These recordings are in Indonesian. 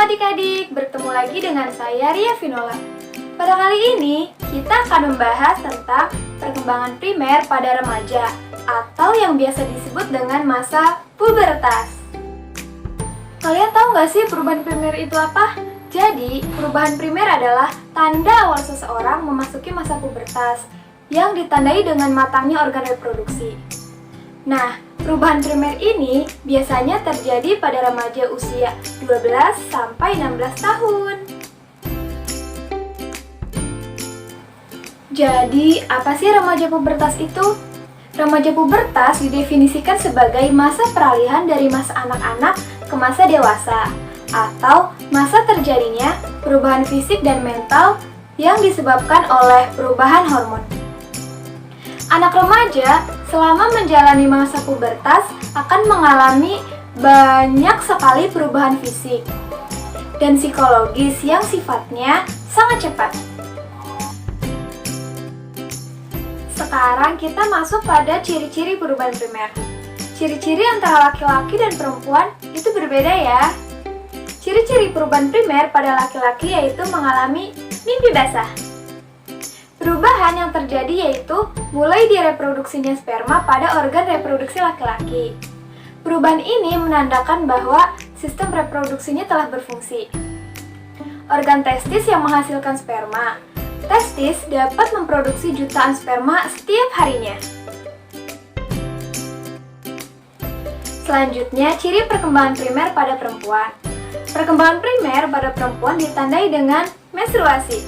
adik-adik, bertemu lagi dengan saya Ria Vinola. Pada kali ini, kita akan membahas tentang perkembangan primer pada remaja atau yang biasa disebut dengan masa pubertas. Kalian tahu nggak sih perubahan primer itu apa? Jadi, perubahan primer adalah tanda awal seseorang memasuki masa pubertas yang ditandai dengan matangnya organ reproduksi. Nah, perubahan primer ini biasanya terjadi pada remaja usia 12 sampai 16 tahun. Jadi, apa sih remaja pubertas itu? Remaja pubertas didefinisikan sebagai masa peralihan dari masa anak-anak ke masa dewasa, atau masa terjadinya perubahan fisik dan mental yang disebabkan oleh perubahan hormon. Anak remaja selama menjalani masa pubertas akan mengalami banyak sekali perubahan fisik dan psikologis yang sifatnya sangat cepat. Sekarang kita masuk pada ciri-ciri perubahan primer. Ciri-ciri antara laki-laki dan perempuan itu berbeda ya. Ciri-ciri perubahan primer pada laki-laki yaitu mengalami mimpi basah. Perubahan yang terjadi yaitu mulai direproduksinya sperma pada organ reproduksi laki-laki. Perubahan ini menandakan bahwa sistem reproduksinya telah berfungsi. Organ testis yang menghasilkan sperma. Testis dapat memproduksi jutaan sperma setiap harinya. Selanjutnya, ciri perkembangan primer pada perempuan. Perkembangan primer pada perempuan ditandai dengan menstruasi,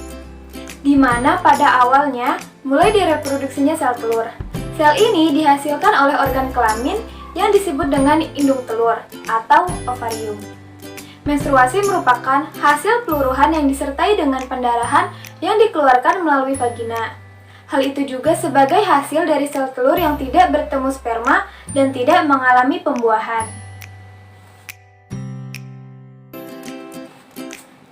di mana pada awalnya mulai direproduksinya sel telur. Sel ini dihasilkan oleh organ kelamin yang disebut dengan indung telur atau ovarium. Menstruasi merupakan hasil peluruhan yang disertai dengan pendarahan yang dikeluarkan melalui vagina. Hal itu juga sebagai hasil dari sel telur yang tidak bertemu sperma dan tidak mengalami pembuahan.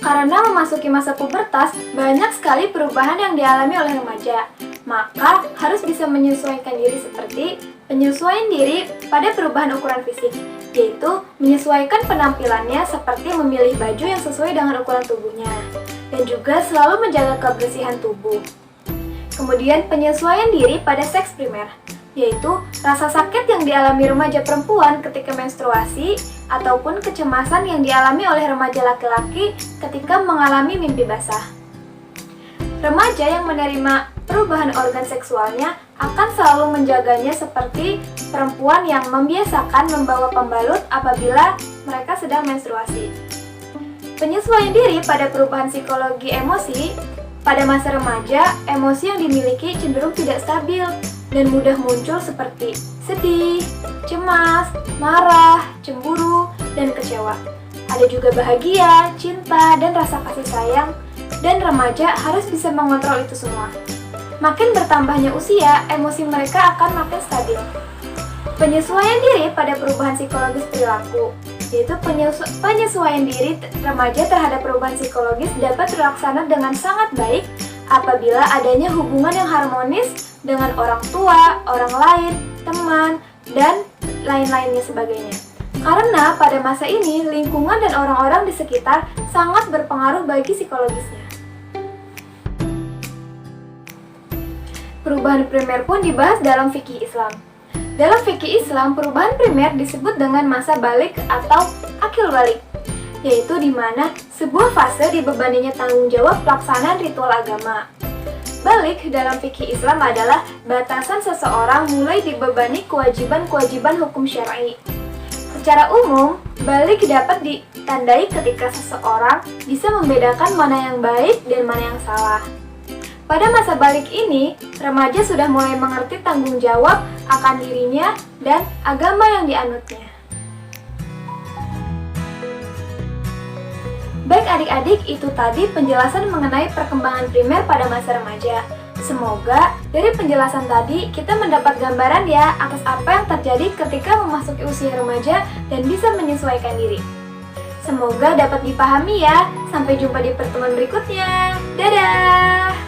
Karena memasuki masa pubertas, banyak sekali perubahan yang dialami oleh remaja. Maka harus bisa menyesuaikan diri seperti penyesuaian diri pada perubahan ukuran fisik, yaitu menyesuaikan penampilannya seperti memilih baju yang sesuai dengan ukuran tubuhnya, dan juga selalu menjaga kebersihan tubuh. Kemudian penyesuaian diri pada seks primer, yaitu rasa sakit yang dialami remaja perempuan ketika menstruasi ataupun kecemasan yang dialami oleh remaja laki-laki ketika mengalami mimpi basah. Remaja yang menerima perubahan organ seksualnya akan selalu menjaganya seperti perempuan yang membiasakan membawa pembalut apabila mereka sedang menstruasi. Penyesuaian diri pada perubahan psikologi emosi. Pada masa remaja, emosi yang dimiliki cenderung tidak stabil dan mudah muncul seperti sedih, cemas, marah, cemburu, dan kecewa. Ada juga bahagia, cinta, dan rasa kasih sayang, dan remaja harus bisa mengontrol itu semua. Makin bertambahnya usia, emosi mereka akan makin stabil. Penyesuaian diri pada perubahan psikologis perilaku, yaitu penyesuaian diri remaja terhadap perubahan psikologis dapat terlaksana dengan sangat baik apabila adanya hubungan yang harmonis dengan orang tua, orang lain, teman, dan lain-lainnya sebagainya. Karena pada masa ini, lingkungan dan orang-orang di sekitar sangat berpengaruh bagi psikologisnya. Perubahan primer pun dibahas dalam fikih Islam. Dalam fikih Islam, perubahan primer disebut dengan masa balik atau akil balik, yaitu di mana sebuah fase dibebaninya tanggung jawab pelaksanaan ritual agama. Balik dalam fikih Islam adalah batasan seseorang mulai dibebani kewajiban-kewajiban hukum syar'i. Secara umum, balik dapat ditandai ketika seseorang bisa membedakan mana yang baik dan mana yang salah. Pada masa balik ini, remaja sudah mulai mengerti tanggung jawab akan dirinya dan agama yang dianutnya. Baik adik-adik, itu tadi penjelasan mengenai perkembangan primer pada masa remaja. Semoga dari penjelasan tadi kita mendapat gambaran ya atas apa yang terjadi ketika memasuki usia remaja dan bisa menyesuaikan diri. Semoga dapat dipahami ya. Sampai jumpa di pertemuan berikutnya. Dadah!